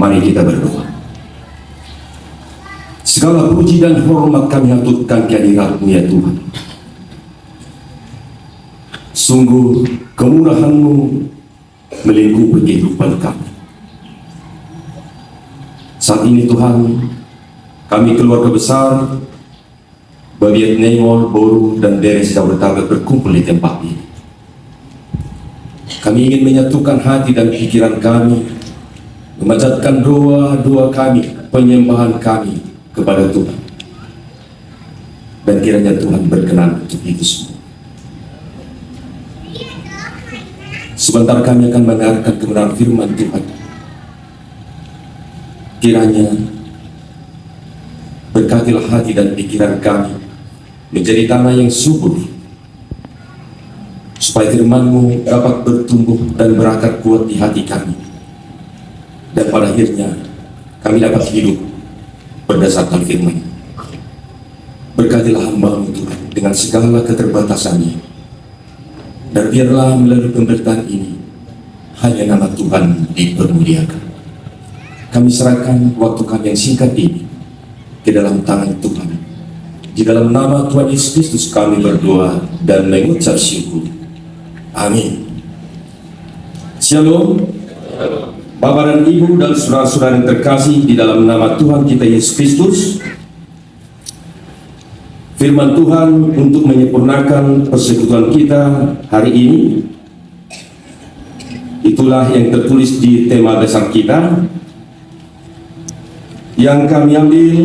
Mari kita berdoa. Segala puji dan hormat kami haturkan kehadirat-Mu ya Tuhan. Sungguh kemurahan-Mu melingkupi kehidupan kami. Saat ini Tuhan, kami keluarga besar Babiat Nemol, Boru, dan Deres Jabodetabek berkumpul di tempat ini. Kami ingin menyatukan hati dan pikiran kami, memanjatkan doa-doa kami, penyembahan kami kepada Tuhan. Dan kiranya Tuhan berkenan untuk itu semua. Sebentar kami akan mendengarkan kebenaran firman Tuhan. Kiranya berkatilah hati dan pikiran kami menjadi tanah yang subur, supaya firman-Mu dapat bertumbuh dan berakar kuat di hati kami, dan pada akhirnya kami dapat hidup berdasarkan firman. Berkatilah hamba-Mu Tuhan dengan segala keterbatasannya, dan biarlah melalui pemberitaan ini hanya nama Tuhan dipermuliakan. Kami serahkan waktu kami yang singkat ini ke dalam tangan Tuhan. Di dalam nama Tuhan Yesus Kristus kami berdoa dan mengucap syukur. Amin. Shalom. Bapak dan Ibu dan saudara-saudara yang terkasih di dalam nama Tuhan kita Yesus Kristus. Firman Tuhan untuk menyempurnakan persekutuan kita hari ini, itulah yang tertulis di tema besar kita, yang kami ambil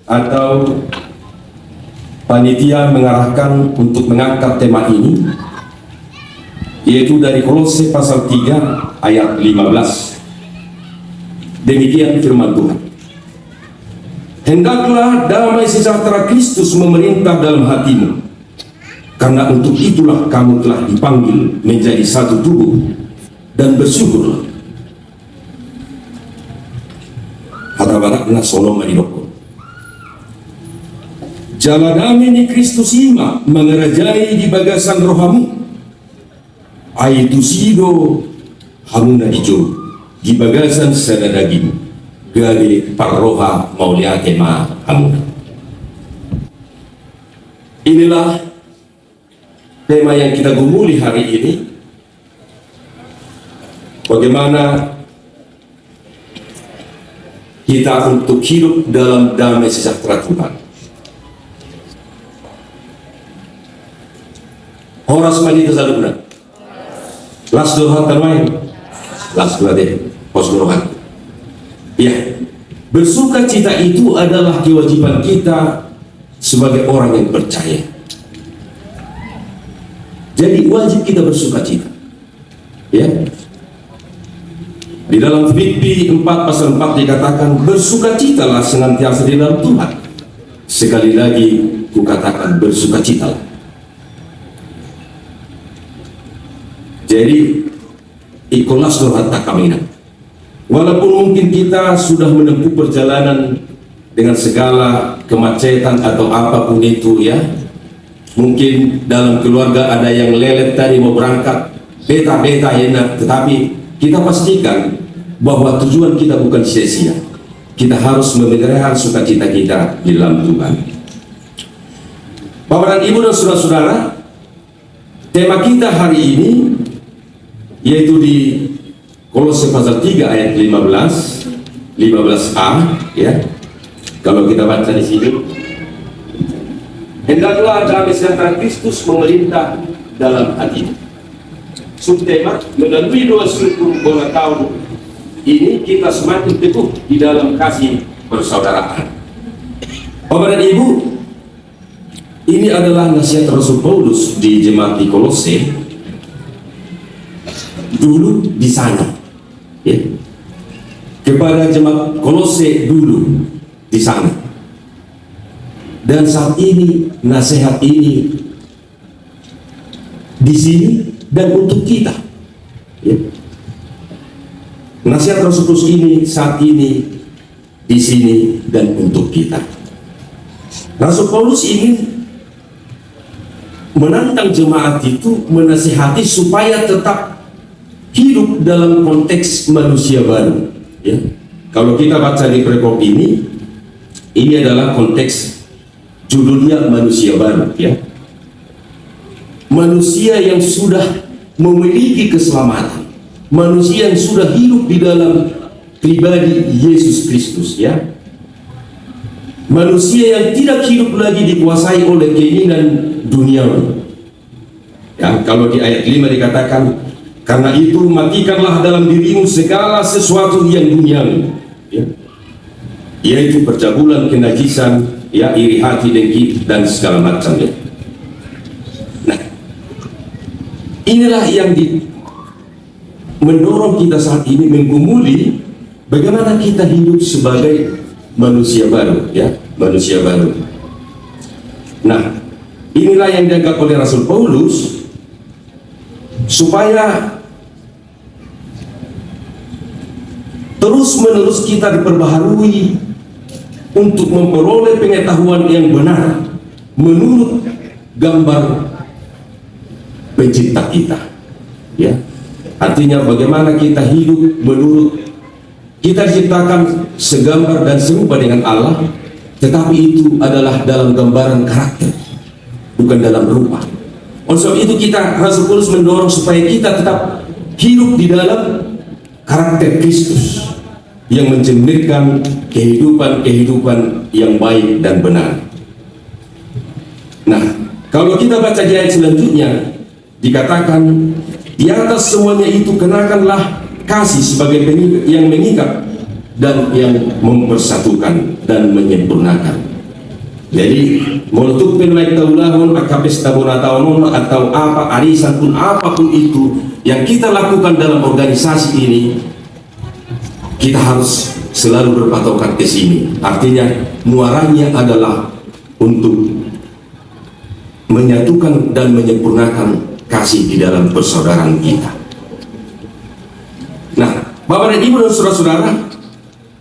atau panitia mengarahkan untuk mengangkat tema ini, yaitu dari Kolose pasal 3 ayat 15. Demikian firman Tuhan. Hendaklah damai sejahtera Kristus memerintah dalam hatimu, karena untuk itulah kamu telah dipanggil menjadi satu tubuh, dan bersyukurlah. Hatabarakna sono marinoko. Jala damai ni Kristus ima mengerajai di bagasan rohamu. Aitu sido hamuna dijo di bagasan sana daging. Gade parroha mauliate ma hamuna. Inilah tema yang kita gumuli hari ini. Bagaimana kita untuk hidup dalam damai sejahtera Tuhan. Horas mandi tersalubna. Las doha termain. Las doha deh. Pos doha. Ya, bersuka cita itu adalah kewajiban kita sebagai orang yang percaya. Jadi wajib kita bersuka cita. Ya. Di dalam Filipi 4 pasal 4 dikatakan, bersukacitalah senantiasa di dalam Tuhan. Sekali lagi kukatakan bersukacitalah. Jadi ikhlas dohata kami. Walaupun mungkin kita sudah menempuh perjalanan dengan segala kemacetan atau apapun itu ya, mungkin dalam keluarga ada yang lelet tadi mau berangkat beta enak, tetapi kita pastikan bahwa tujuan kita bukan sia-sia. Kita harus memelihara sukacita kita di dalam Tuhan. Bapak dan Ibu dan saudara-saudara, tema kita hari ini yaitu di Kolose pasal 3 ayat 15a ya. Kalau kita baca di sini, hendaklah damai sejahtera Kristus memerintah dalam hati. Subtema, melalui doa syukur bola tahun ini kita semakin teguh di dalam kasih persaudaraan. Bapak dan Ibu, ini adalah nasihat Rasul Paulus di jemaat di Kolose dulu di sana, ya, kepada jemaat Kolose dulu di sana. Dan saat ini nasihat ini di sini dan untuk kita, ya. Nasihat Rasul Paulus ini saat ini di sini dan untuk kita. Rasul Paulus ingin menantang jemaat itu, menasihati supaya tetap hidup dalam konteks manusia baru, ya. kalau kita baca di perikop ini adalah konteks judulnya manusia baru, ya. Manusia yang sudah memiliki keselamatan, manusia yang sudah hidup di dalam pribadi Yesus Kristus, ya. Manusia yang tidak hidup lagi dikuasai oleh keinginan duniawi. Ya, kalau di ayat 5 dikatakan, karena itu matikanlah dalam dirimu segala sesuatu yang duniawi, ya, yaitu percabulan, kenajisan, ya, iri hati, dengki, dan segala macamnya. Nah, inilah yang mendorong kita saat ini menggumuli bagaimana kita hidup sebagai manusia baru, ya, manusia baru. Nah, inilah yang dianggap oleh Rasul Paulus supaya terus-menerus kita diperbaharui untuk memperoleh pengetahuan yang benar menurut gambar pencipta kita, ya. Artinya bagaimana kita hidup menurut, kita diciptakan segambar dan serupa dengan Allah, tetapi itu adalah dalam gambaran karakter, bukan dalam rupa. Oleh sebab itu kita, Rasul Paulus mendorong supaya kita tetap hidup di dalam karakter Kristus yang mencerminkan kehidupan yang baik dan benar. Nah, kalau kita baca di ayat selanjutnya dikatakan, di atas semuanya itu kenakanlah kasih sebagai yang mengikat dan yang mempersatukan dan menyempurnakan. Jadi untuk penlaik taulahun akapes tabunataunon atau apa arisan pun apapun itu yang kita lakukan dalam organisasi ini, kita harus selalu berpatokan ke sini. Artinya muaranya adalah untuk menyatukan dan menyempurnakan kasih di dalam persaudaraan kita. Nah, Bapak dan Ibu dan saudara-saudara,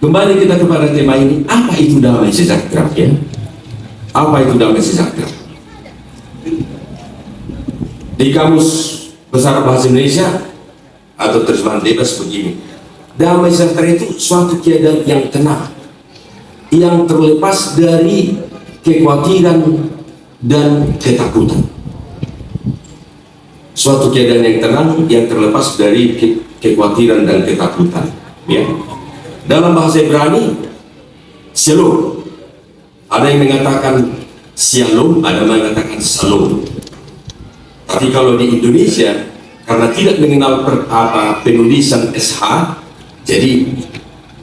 kembali kita kepada tema ini, apa itu damai sejahtera, ya? Apa itu damai sejahtera? Di Kamus Besar Bahasa Indonesia atau terjemahan bebas begini, damai sejahtera itu suatu keadaan yang tenang, yang terlepas dari kekhawatiran dan ketakutan. Suatu keadaan yang tenang, yang terlepas dari kekhawatiran dan ketakutan, ya. Dalam bahasa Ibrani, shalom. Ada yang mengatakan shalom, ada yang mengatakan shalom. Tapi kalau di Indonesia, karena tidak mengenal penulisan SH, jadi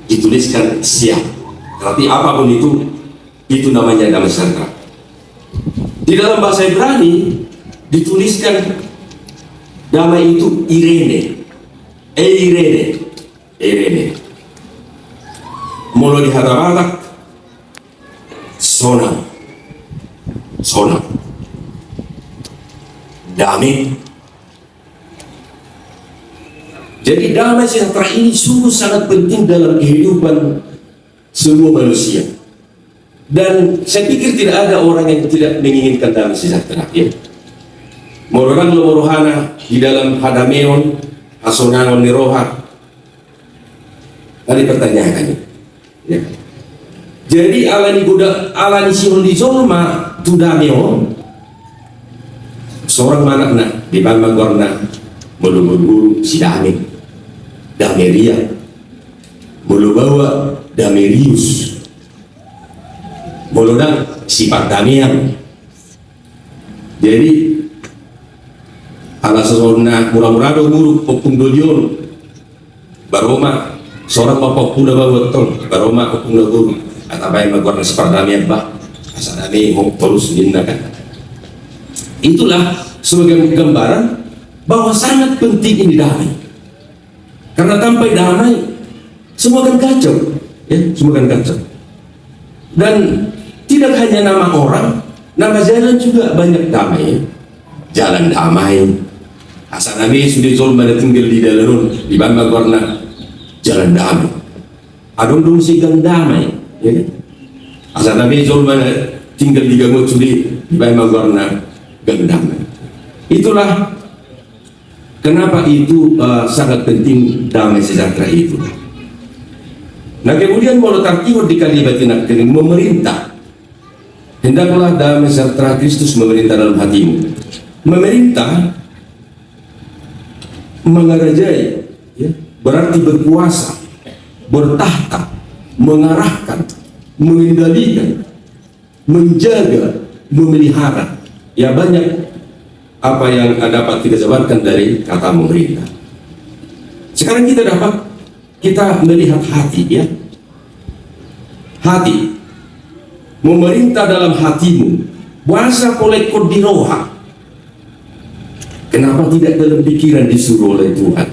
dituliskan siap. Tapi apapun itu namanya damai sejahtera. Di dalam bahasa Ibrani dituliskan damai itu Irene, Irene. Mulu di hadapan Sonam, damai. Jadi damai sejahtera ini sungguh sangat penting dalam kehidupan semua manusia. Dan saya pikir tidak ada orang yang tidak menginginkan damai sejahtera, ya. Mororan lorohana di dalam hadameon, hasonanon niroha. Tadi pertanyaannya, ya. Jadi alani sihon di zolma tudameon. Seorang manakna di bambagorna melubur si Dameria, bawa Damerius, molodang sifat Damian. Jadi ala seorang murah-murah guru opung dolion baroma seorang bapak pula bawa tong baroma opung guru atau bayi magwarna sifat Damian bah asadami terus kan. Itulah sebagai gambaran bahwa sangat penting ini damai. Karena tanpa damai semua akan kacau, ya, semua akan kacau. Dan tidak hanya nama orang, nama jalan juga banyak damai, ya. Jalan damai. Asal Nabi sudah zolma tinggal di dalam di bambang warna jalan damai. Adong dong sigang damai, ya. Asal Nabi zolma tinggal di gamut sudah di bambang warna gang damai. Itulah kenapa itu sangat penting damai sejahtera itu. Nah kemudian mulut artiho di kalimat ini memerintah. Hendaklah damai sejahtera Kristus memerintah dalam hatimu. Memerintah, mengarajai, ya, berarti berkuasa, bertahta, mengarahkan, mengendalikan, menjaga, memelihara. Ya banyak apa yang dapat kita jabarkan dari kata memerintah. Sekarang kita melihat hati, ya. Hati memerintah dalam hatimu. Bahasa kolekor di roha. Kenapa tidak dalam pikiran disuruh oleh Tuhan?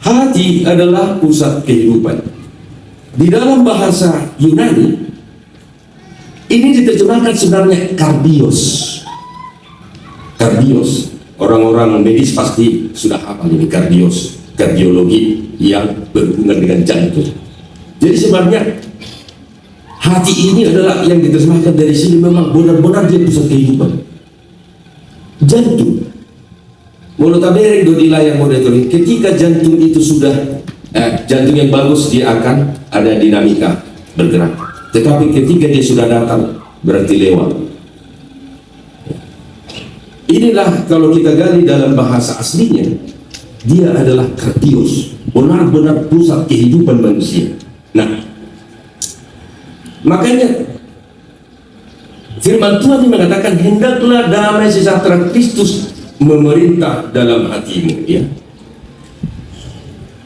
Hati adalah pusat kehidupan. Di dalam bahasa Yunani ini diterjemahkan sebenarnya kardios. Kardios. Orang-orang medis pasti sudah hafal ini kardios, kardiologi yang berhubungan dengan jantung. Jadi sebenarnya hati ini adalah yang diterjemahkan dari sini memang benar-benar dia pusat kehidupan. Jantung. Menurut Amerik Dodila yang monitoring, ketika jantung itu sudah jantung yang bagus, dia akan ada dinamika bergerak. Tetapi ketika dia sudah datang, berarti lewat. Inilah kalau kita gali dalam bahasa aslinya, dia adalah kardios, benar-benar pusat kehidupan manusia. Nah, makanya firman Tuhan ini mengatakan, hendaklah damai sejahtera Kristus memerintah dalam hatimu, ya.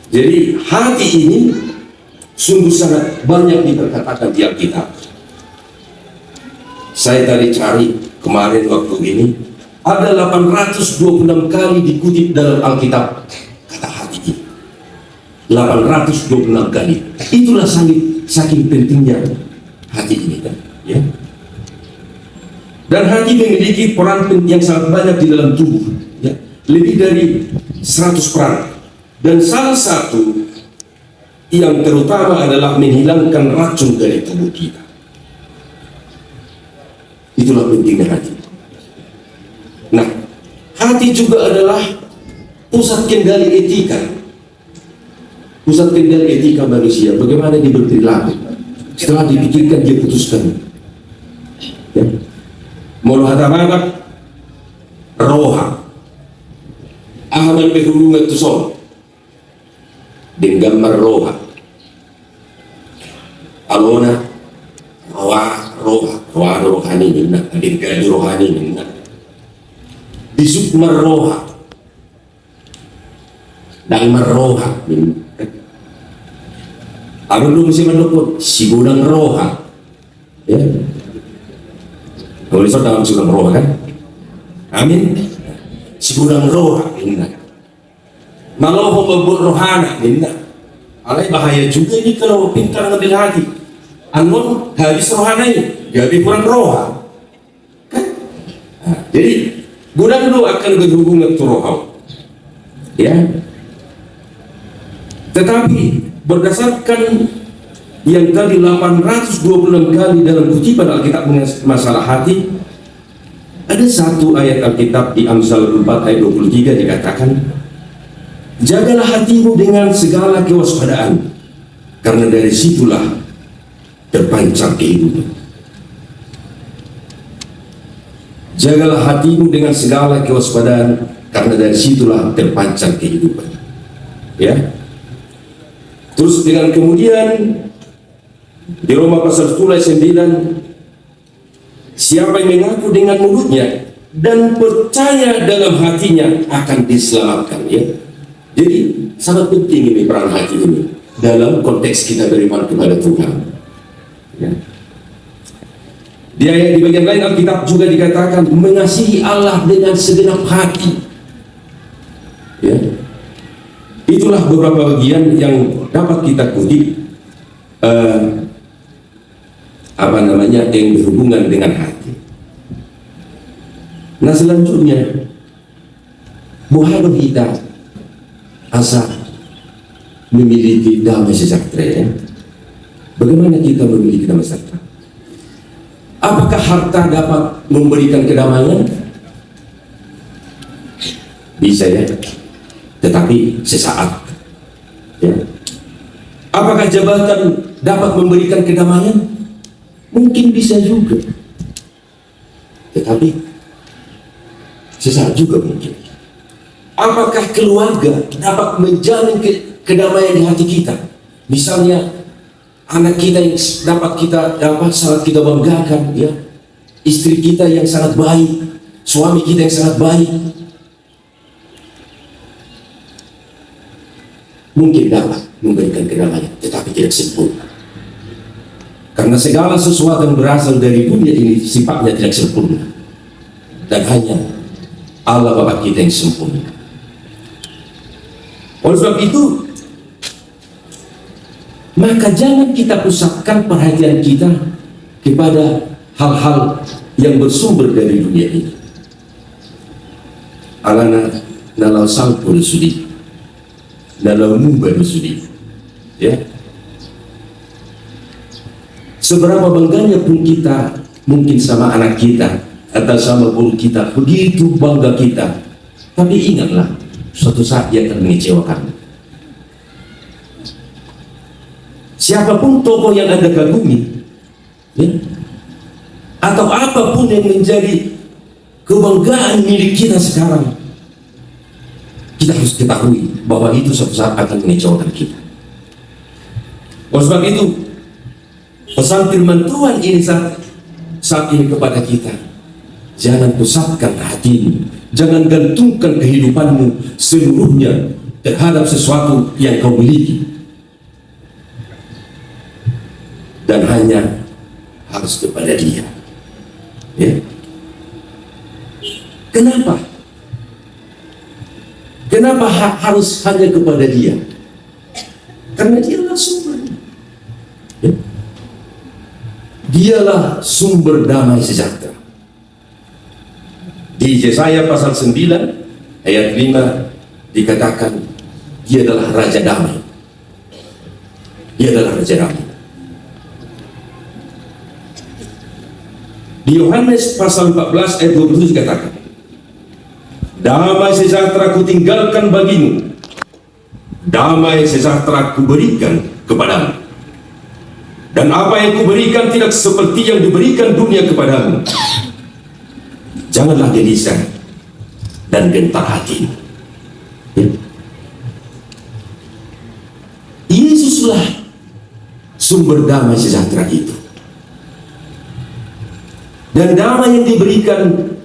Jadi hati ini sungguh sangat banyak diperkatakan di Alkitab. Saya tadi cari kemarin waktu ini, ada 826 kali dikutip dalam Alkitab kata hati ini. 826 kali. Itulah saking pentingnya hati ini, kan, ya. Dan hati memiliki peran yang sangat banyak di dalam tubuh, ya. Lebih dari 100 peran. Dan salah satu yang terutama adalah menghilangkan racun dari tubuh kita. Itulah pentingnya hati. Nah, hati juga adalah pusat kendali etika. Pusat kendali etika manusia. Bagaimana dia berperilaku. Setelah dipikirkan, dia putuskan. Ya. Muluhatabanak roha aman berhubungan tusol dengan roha alona roha rohani minna dengan rohani minna disuk marroha dan marroha minna abang lu mesti menukut si gudang roha, ya. Tulis dalam sulam roh, kan? Amin. Si gudang roh, minna. Maloho mabut rohana, minna. Alay bahaya juga ini kalau pintar ngambil hati. Anon habis rohana ini, jadi kurang roh. Kan? Nah, jadi gudang roh akan berhubungan ke roh. Ya. Tetapi berdasarkan yang tadi 826 kali dalam kutipan Alkitab masalah hati, ada satu ayat Alkitab di Amsal 4 ayat 23 dikatakan, jagalah hatimu dengan segala kewaspadaan, karena dari situlah terpancar kehidupan. Jagalah hatimu dengan segala kewaspadaan, karena dari situlah terpancar kehidupan. Ya. Terus dengan kemudian di Roma pasal 10 ayat 9, siapa yang mengaku dengan mulutnya dan percaya dalam hatinya akan diselamatkan, ya. Jadi sangat penting ini peran hati ini dalam konteks kita beriman kepada Tuhan, ya. Di bagian lain Alkitab juga dikatakan mengasihi Allah dengan segenap hati, ya. Itulah beberapa bagian yang dapat kita kutip yang berhubungan dengan hati. Nah selanjutnya, buah kita asa memiliki damai sejahtera, ya. Bagaimana kita memiliki damai sejahtera? Apakah harta dapat memberikan kedamaian? Bisa, ya, tetapi sesaat, ya. Apakah jabatan dapat memberikan kedamaian? Mungkin bisa juga, tetapi sesaat juga mungkin. Apakah keluarga dapat menjamin kedamaian di hati kita? Misalnya anak kita yang sangat kita banggakan, ya, istri kita yang sangat baik, suami kita yang sangat baik, mungkin dapat memberikan kedamaian, tetapi tidak sempurna. Karena segala sesuatu yang berasal dari dunia ini sifatnya tidak sempurna, dan hanya Allah Bapa kita yang sempurna. Oleh sebab itu, maka jangan kita pusatkan perhatian kita kepada hal-hal yang bersumber dari dunia ini. Alana nalau salpo sudi, nalau mumba sudi, ya. Seberapa bangganya pun kita mungkin sama anak kita atau sama guru kita, begitu bangga kita, tapi ingatlah suatu saat dia akan mengecewakan. Siapapun tokoh yang Anda kagumi, ya, atau apapun yang menjadi kebanggaan milik kita sekarang, kita harus ketahui bahwa itu suatu saat akan mengecewakan kita. Oleh sebab itu, pesan firman Tuhan ini saat ini kepada kita, jangan pusatkan hatimu, jangan gantungkan kehidupanmu seluruhnya terhadap sesuatu yang kau miliki, dan hanya harus kepada Dia. Ya. Kenapa? Kenapa harus hanya kepada Dia? Karena Dialah sumbernya. Ya. Dialah sumber damai sejahtera. Di Yesaya pasal 9 ayat 5 dikatakan Dia adalah Raja Damai. Dia adalah Raja Damai. Di Yohanes pasal 14 ayat 27 dikatakan, damai sejahtera ku tinggalkan bagimu, damai sejahtera ku berikan kepadamu. Dan apa yang kuberikan tidak seperti yang diberikan dunia kepadamu. Janganlah gelisah dan gentar hati. Ya. Yesuslah sumber damai sejahtera itu. Dan damai yang diberikan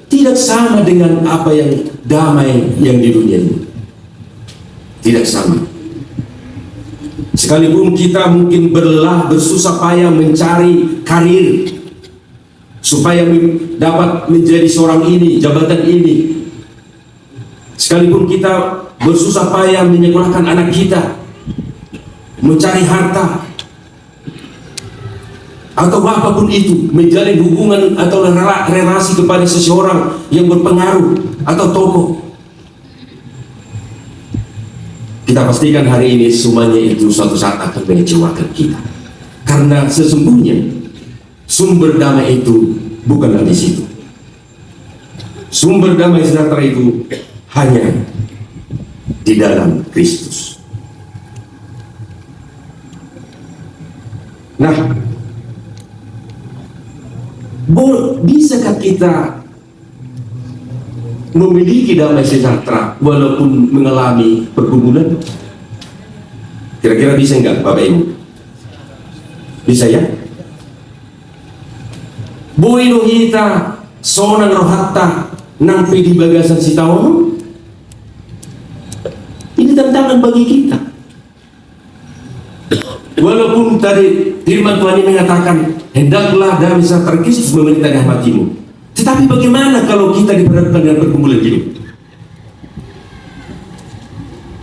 tidak sama dengan apa yang damai yang di dunia ini. Tidak sama. Sekalipun kita mungkin bersusah payah mencari karir supaya dapat menjadi seorang ini, jabatan ini, sekalipun kita bersusah payah menyekolahkan anak kita, mencari harta, atau apapun itu, menjalin hubungan atau relasi kepada seseorang yang berpengaruh atau tokoh, kita pastikan hari ini semuanya itu suatu saat akan mengecewakan kita. Karena sesungguhnya sumber damai itu bukanlah di situ. Sumber damai sejahtera itu hanya di dalam Kristus. Nah, bisakah kita memiliki damai sejahtera walaupun mengalami pergumulan? Kira-kira bisa enggak Bapak Ibu? Bisa ya? Buino hita sonang rohatta nang pidi bagasan si taon. Ini tantangan bagi kita. Walaupun tadi firman Tuhan ini mengatakan hendaklah damai sejahtera Kristus memerintah di hatimu. Tetapi bagaimana kalau kita diperhadapkan dengan pergumulan hidup?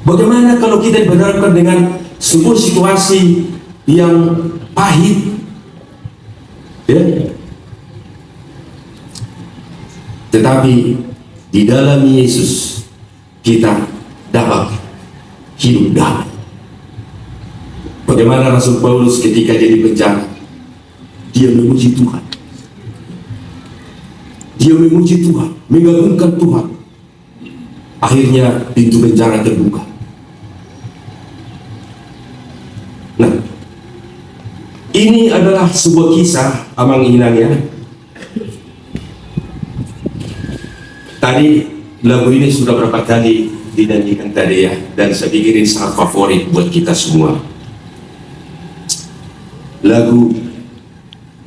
Bagaimana kalau kita diperhadapkan dengan sebuah situasi yang pahit? Ya. Tetapi di dalam Yesus kita dapat hidup damai. Bagaimana Rasul Paulus ketika dia di penjara, dia memuji Tuhan. Dia memuji Tuhan, mengagungkan Tuhan. Akhirnya pintu penjara terbuka. Nah, Ini adalah sebuah kisah Amang Inang ya. Tadi lagu ini sudah berapa kali dinyanyikan tadi ya, dan saya pikir ini sangat favorit buat kita semua. Lagu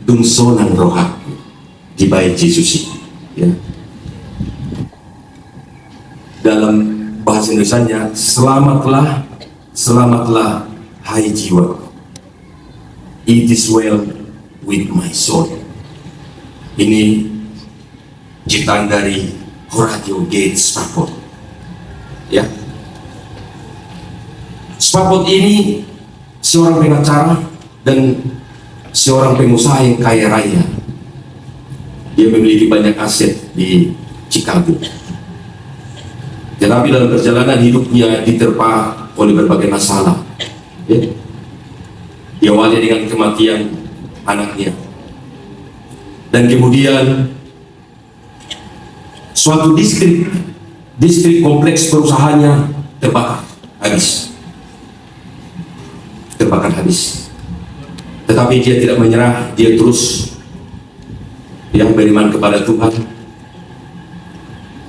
Dungsonan Rohaku di Baik Yesus ya. Dalam bahasa Indonesianya, selamatlah, selamatlah hai jiwa, it is well with my soul. Ini ciptaan dari Horatio Gates Spafford ya. Spafford ini seorang pengacara dan seorang pengusaha yang kaya raya. Dia memiliki banyak aset di Chicago. Tetapi dalam perjalanan hidupnya diterpa oleh berbagai masalah ya. Diawali dengan kematian anaknya, dan kemudian suatu distrik kompleks perusahaannya terbakar habis. Tetapi dia tidak menyerah, dia terus yang beriman kepada Tuhan.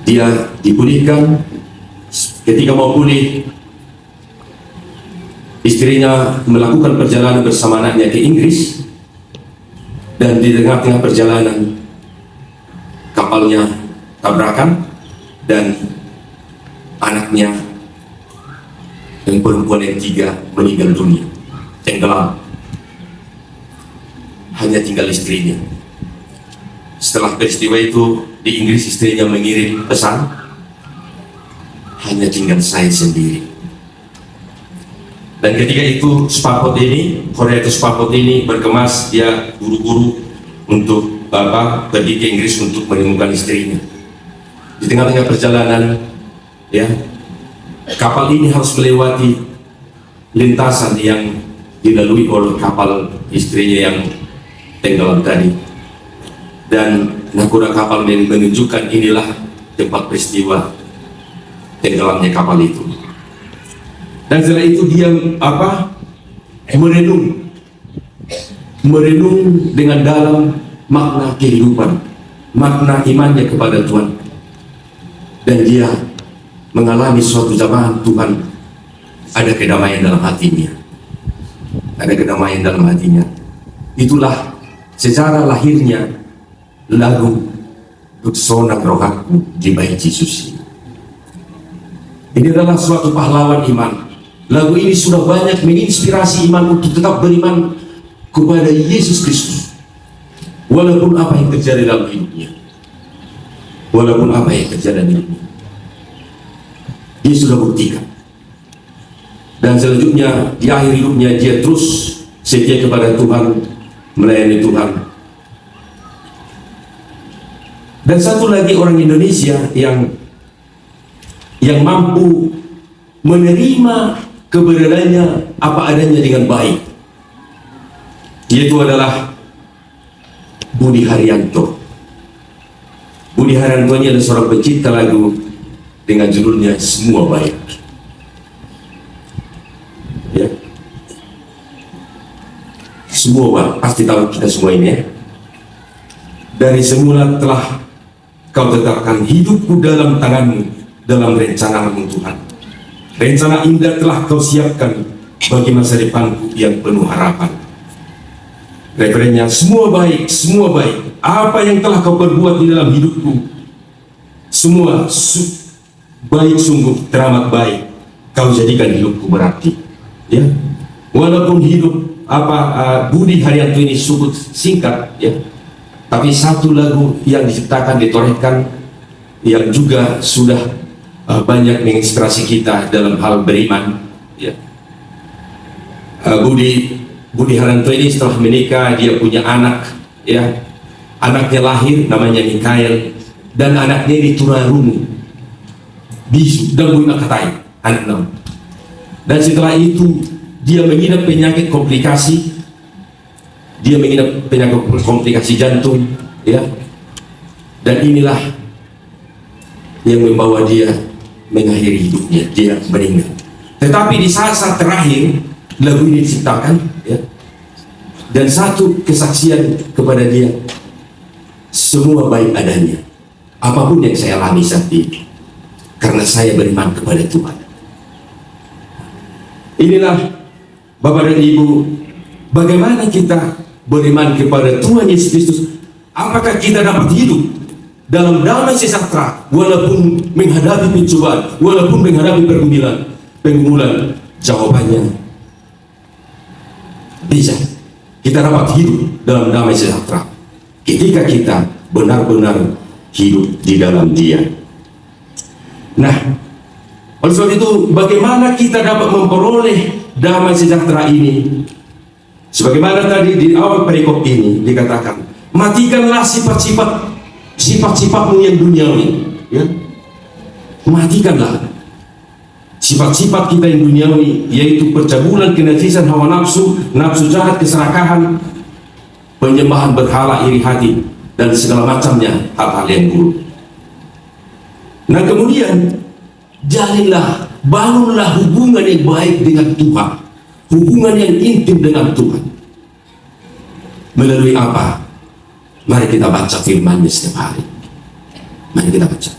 Dia dipulihkan. Ketika mau pulih, istrinya melakukan perjalanan bersama anaknya ke Inggris, dan di tengah-tengah perjalanan kapalnya tabrakan dan anaknya yang perempuan yang 3 meninggal dunia, tenggelam. Hanya tinggal istrinya. Setelah peristiwa itu di Inggris, istrinya mengirim pesan, hanya tinggal saya sendiri. Dan ketika itu Horatio Spafford ini berkemas, dia buru-buru untuk pergi ke Inggris untuk menemukan istrinya. Di tengah-tengah perjalanan ya, kapal ini harus melewati lintasan yang dilalui oleh kapal istrinya yang tenggelam tadi, dan nakoda kapal menunjukkan inilah tempat peristiwa tenggelamnya kapal itu. Dan setelah itu dia merenung dengan dalam makna kehidupan, makna imannya kepada Tuhan, dan dia mengalami suatu zaman Tuhan ada kedamaian dalam hatinya, Itulah secara lahirnya lagu Dungsonan Rohaku di Baik Yesus. Ini adalah suatu pahlawan iman. Lagu ini sudah banyak menginspirasi iman untuk tetap beriman kepada Yesus Kristus, walaupun apa yang terjadi dalam hidupnya. Dia sudah buktikan. Dan selanjutnya di akhir hidupnya dia terus setia kepada Tuhan, melayani Tuhan. Dan satu lagi orang Indonesia yang mampu menerima keberadaannya apa adanya dengan baik, yaitu adalah Budi Haryanto. Budi Haryanto ini adalah seorang pencipta lagu dengan judulnya Semua Baik ya. Semua baik, pasti tahu kita semua ini ya. Dari semula telah kau tetapkan hidupku dalam tanganmu, dalam rencanamu Tuhan. Rencana indah telah kau siapkan bagi masa depanku yang penuh harapan. Referennya semua baik, apa yang telah kau perbuat di dalam hidupku, semua baik, sungguh teramat baik kau jadikan hidupku berarti ya. Walaupun hidup Budi Haryanto ini cukup singkat ya, tapi satu lagu yang diciptakan, ditorehkan, yang juga sudah banyak menginspirasi kita dalam hal beriman ya. Budi Haryanto ini setelah menikah dia punya anak ya. Anaknya lahir namanya Mikael, dan anaknya ini tunarungu bisu dan bui makatai anak nama. Dan setelah itu dia mengidap penyakit komplikasi, jantung ya. Dan inilah yang membawa dia mengakhiri hidupnya, dia meninggal. Tetapi di saat-saat terakhir lagu ini diciptakan ya, dan satu kesaksian kepada dia, semua baik adanya, apapun yang saya alami saat ini, karena saya beriman kepada Tuhan. Inilah Bapak dan Ibu, bagaimana kita beriman kepada Tuhan Yesus Kristus. Apakah kita dapat hidup dalam damai sejahtera walaupun menghadapi pencobaan, walaupun menghadapi pergumulan? Jawabannya bisa. Kita dapat hidup dalam damai sejahtera ketika kita benar-benar hidup di dalam Dia. Nah, oleh sebab itu, bagaimana kita dapat memperoleh damai sejahtera ini? Sebagaimana tadi di awal perikop ini dikatakan, matikanlah sifat-sifatmu yang duniawi, ya. Matikanlah sifat-sifat kita yang duniawi, yaitu percabulan, kenajisan, hawa nafsu, nafsu jahat, keserakahan, penyembahan berhala, iri hati, dan segala macamnya hal-hal yang buruk. Nah, kemudian jalinlah, bangunlah hubungan yang baik dengan Tuhan, hubungan yang intim dengan Tuhan. Melalui apa? Mari kita baca firman-Nya setiap hari. Mari kita baca.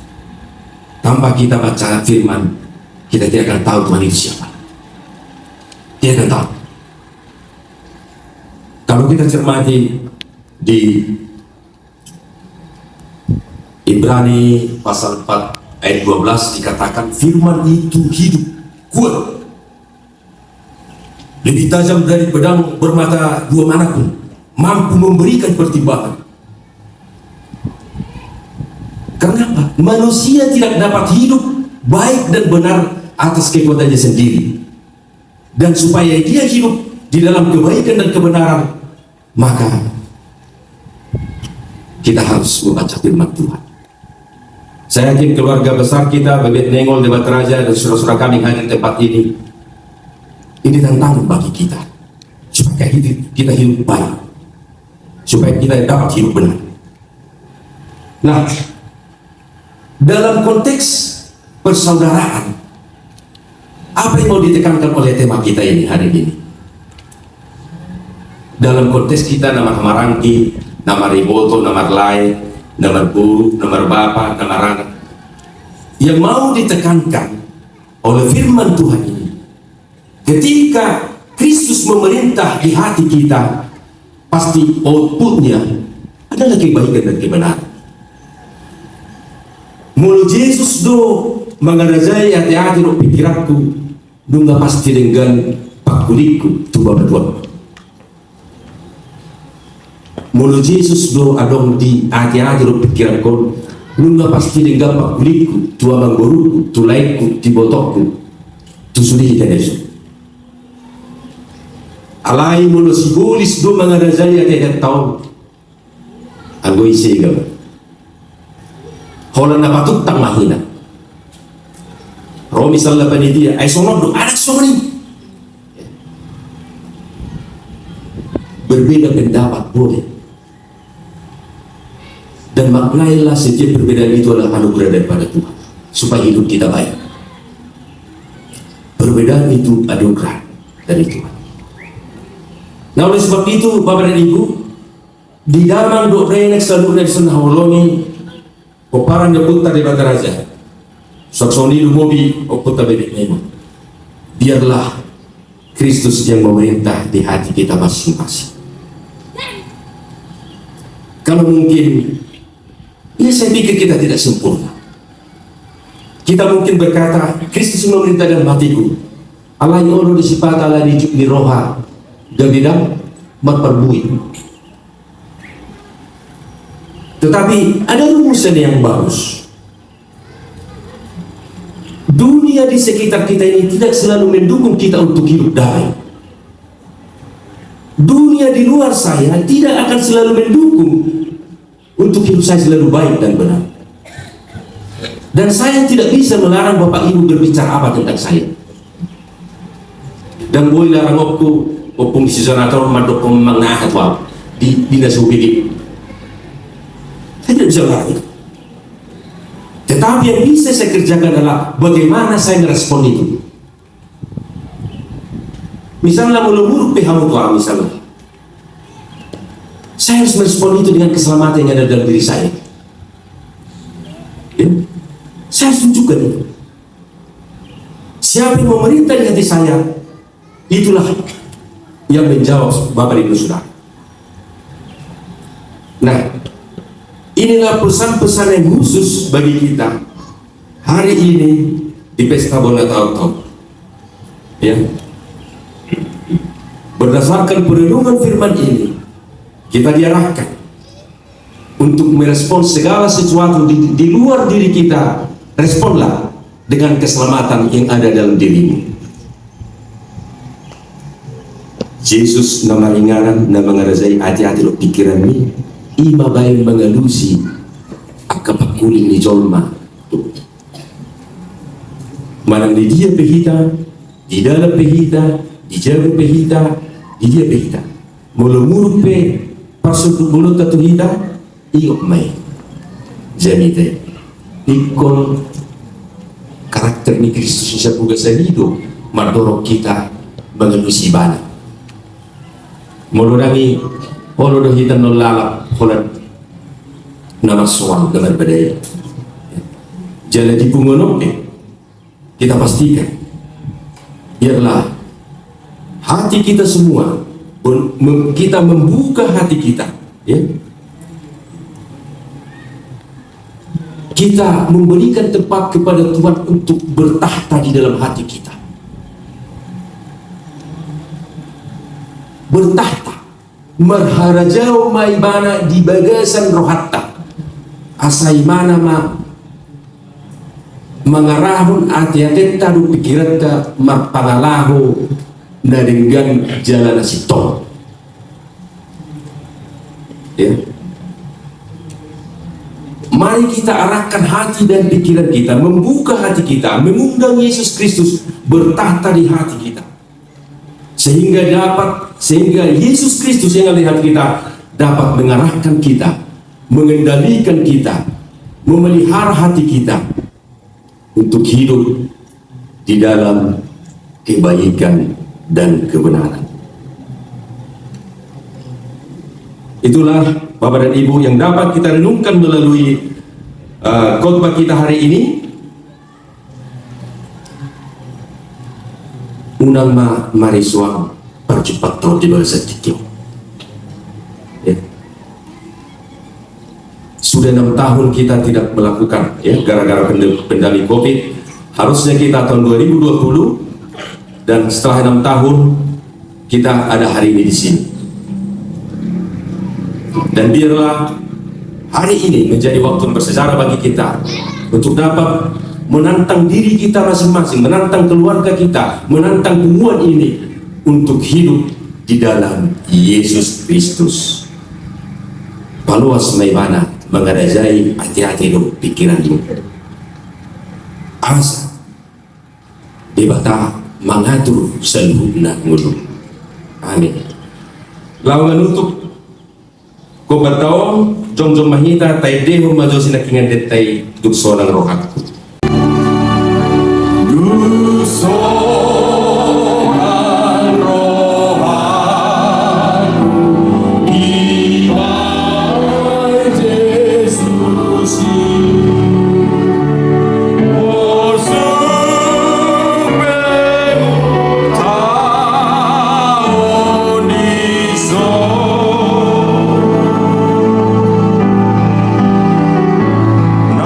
Tanpa kita baca firman, kita tidak akan tahu Tuhan itu siapa. Tidak akan tahu. Kalau kita cermati di Ibrani pasal 4 ayat 12 dikatakan firman itu hidup, kuat, lebih tajam dari pedang bermata dua manapun, mampu memberikan pertimbangan. Kenapa? Manusia tidak dapat hidup baik dan benar atas kekuatannya sendiri, dan supaya dia hidup di dalam kebaikan dan kebenaran, maka kita harus membaca firman Tuhan. Saya yakin keluarga besar kita, Bebet Nengol, Debat Raja, dan saudara-saudara kami yang hadir di tempat ini tantangan bagi kita, supaya kita hidup baik, supaya kita dapat hidup benar. Nah, dalam konteks persaudaraan, apa yang mau ditekankan oleh tema kita ini hari ini? Dalam konteks kita nama Rangki, nama Riboto, nama Lai, nama guru, nama bapak, nama anak, yang mau ditekankan oleh firman Tuhan ini, ketika Kristus memerintah di hati kita, pasti outputnya adalah kebaikan dan kebenaran. Mulut Yesus do mengarajai hati-hati do pikiranku, nungga pasti dengan pakuliku tuba berdua. Mulut Yesus do adong di hati-hati do pikiranku, nungga pasti dengan pakuliku, tua manggoruku, tulaiku, tibotokku, tusuli kita Yesus. Alai mulut sibulis do mengarajai hati-hati tahu, anggo isi gak. Hola na patutang mahina. Romi sallah panitia ay sonod do anak soni. Berbeda pendapat boleh, dan maknailah setiap perbedaan itu adalah anugerah daripada Tuhan supaya hidup kita baik. Perbedaan itu anugerah dari Tuhan. Nah, oleh sebab itu Bapak dan Ibu, di dalam doktrin eksalur Nelson Hawolomi Koparan Yapunta di Raja Saksoni Lumobi Okuta Bebek Nemo, biarlah Kristus yang memerintah di hati kita masing-masing. Kalau mungkin, ya saya pikir kita tidak sempurna. Kita mungkin berkata, Kristus memerintah dalam hatiku, Allah yang Allah disifat Allah di roha dan bidang berperbuih. Tetapi ada rumusan yang bagus. Dunia di sekitar kita ini tidak selalu mendukung kita untuk hidup damai. Dunia di luar saya tidak akan selalu mendukung untuk hidup saya selalu baik dan benar. Dan saya tidak bisa melarang Bapak Ibu berbicara apa tentang saya. Dan boleh larang opung sesuatu mandokong mengahat di dinas UPD. Saya tidak bisa larang itu. Tetapi yang bisa saya kerjakan adalah bagaimana saya merespon itu. Misalnya muluk-muluk PH mutual misalnya, Saya harus merespon itu dengan keselamatan yang ada dalam diri saya. Ya? Saya harus tunjukkan itu. Siapa yang memerintah di hati saya, itulah yang menjawab Bapak Ibu Saudara. Nah, inilah pesan-pesan yang khusus bagi kita hari ini di Pesta Bon Natal. Ya, berdasarkan perenungan firman ini, kita diarahkan untuk merespons segala sesuatu di luar diri kita. Responlah dengan keselamatan yang ada dalam dirimu. Yesus nama ringanan, nama ngarajai hati-hati lo pikiran ni, ima bayan mengalusi akapakuling ni jolma. Manang di dia pehita, di dalam pehita, di jauh pehita, di dia pehita. Mulu-mulu pe pasuk mulut tatu hita, iok mai. Jamite, ikon karakter ni Kristus yang saya puga sa hidup, mardorok kita mengalusi bana. Mulu nami, holo do hitam no lalap, holat nama soal dengan badai. Jalan di pungonok kita pastikan biarlah hati kita semua, kita membuka hati kita, ya. Kita memberikan tempat kepada Tuhan untuk bertahta di dalam hati kita. Bertahta marharajau maibana di bagasan rohatta asai mana ma mengarahun ati-atenta du pikiratta marpangalaho na dengan jalan asitol. Ya. Mari kita arahkan hati dan pikiran kita, membuka hati kita, mengundang Yesus Kristus bertahta di hati kita. Sehingga Yesus Kristus yang ada di hati kita dapat mengarahkan kita, mengendalikan kita, memelihara hati kita untuk hidup di dalam kebaikan dan kebenaran. Itulah Bapak dan Ibu yang dapat kita renungkan melalui khotbah kita hari ini. Unang marisuang percepat tahun di bahasa Titio. Ya. Sudah 6 tahun kita tidak melakukan, ya, gara-gara pandemi COVID. Harusnya kita tahun 2020, dan setelah 6 tahun kita ada hari ini di sini. Dan biarlah hari ini menjadi waktu bersejarah bagi kita untuk dapat menantang diri kita masing-masing, menantang keluarga kita, menantang umat ini untuk hidup di dalam Yesus Kristus. Paluas maibana mengarajai hati-hati do pikiran ini. Asa debata mengatur seluruhnya ngulu. Amin. Lawan untuk ko bertaon jong mahita tay deho majo sinakingan detay dukso ng rohatku. Dukso ng rohatku iba'y Jesus por su taon iso. Nah,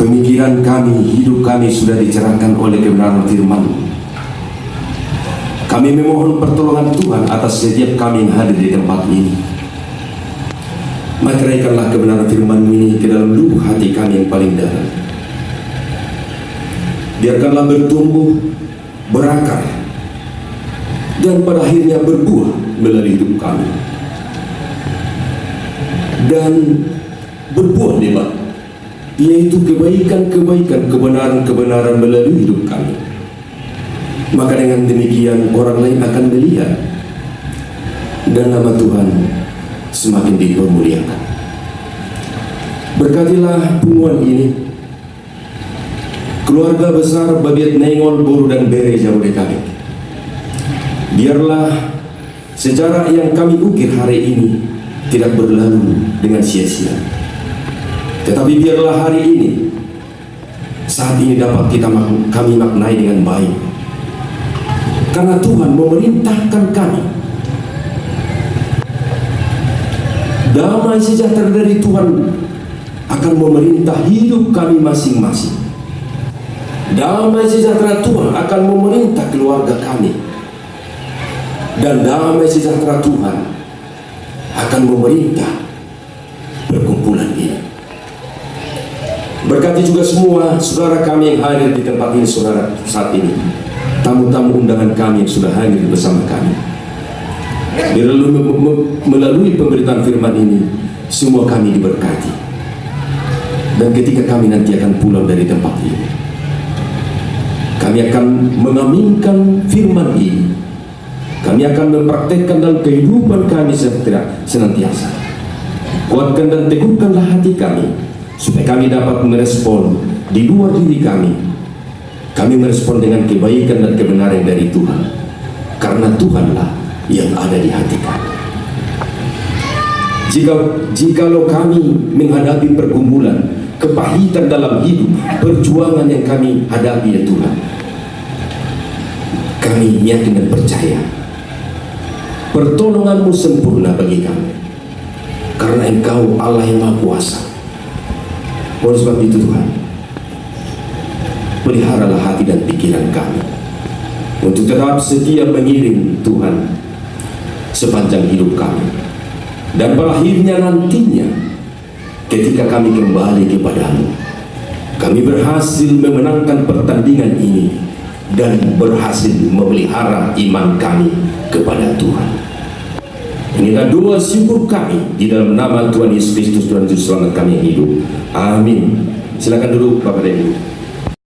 Pemikiran kami, hidup kami sudah dicerahkan oleh kebenaran firman. Kami memohon pertolongan Tuhan atas setiap kami yang hadir di tempat ini. Materaikanlah kebenaran firman ini ke dalam lubuk hati kami yang paling dalam. Biarkanlah bertumbuh, berakar, dan pada akhirnya berbuah melalui hidup kami. Dan berbuah lebat, yaitu kebaikan-kebaikan, kebenaran-kebenaran melalui hidup kami. Maka dengan demikian orang lain akan melihat dan nama Tuhan semakin dipermuliakan. Berkatilah pengumuman ini, keluarga besar Babiat Nengol, Boru dan Bere Jabodetabek. Biarlah sejarah yang kami ukir hari ini tidak berlalu dengan sia-sia, tetapi biarlah hari ini, saat ini dapat kami maknai dengan baik, karena Tuhan memerintahkan kami. Damai sejahtera dari Tuhan akan memerintah hidup kami masing-masing. Damai sejahtera Tuhan akan memerintah keluarga kami, dan damai sejahtera Tuhan akan memerintah perkumpulan ini. Berkati juga semua saudara kami yang hadir di tempat ini, saudara, saat ini, tamu-tamu undangan kami yang sudah hadir bersama kami. Melalui pemberitaan firman ini, semua kami diberkati. Dan ketika kami nanti akan pulang dari tempat ini, kami akan mengaminkan firman ini. Kami akan mempraktekkan dalam kehidupan kami senantiasa. Kuatkan dan teguhkanlah hati kami, supaya kami dapat merespon di luar diri kami. Kami merespon dengan kebaikan dan kebenaran dari Tuhan, karena Tuhanlah yang ada di hati kami. Jikalau kami menghadapi pergumulan, kepahitan dalam hidup, perjuangan yang kami hadapi, ya Tuhan, kami yakin dan percaya pertolongan-Mu sempurna bagi kami, karena Engkau Allah yang Maha Kuasa. Oleh sebab itu Tuhan, peliharalah hati dan pikiran kami untuk tetap setia mengiring Tuhan sepanjang hidup kami, dan pada akhirnya nantinya ketika kami kembali kepada-Mu, kami berhasil memenangkan pertandingan ini dan berhasil memelihara iman kami kepada Tuhan. Inilah doa syukur kami di dalam nama Tuhan Yesus Kristus, Tuhan Juru Selamat kami yang hidup. Amin. Silakan duduk Bapak dan Ibu.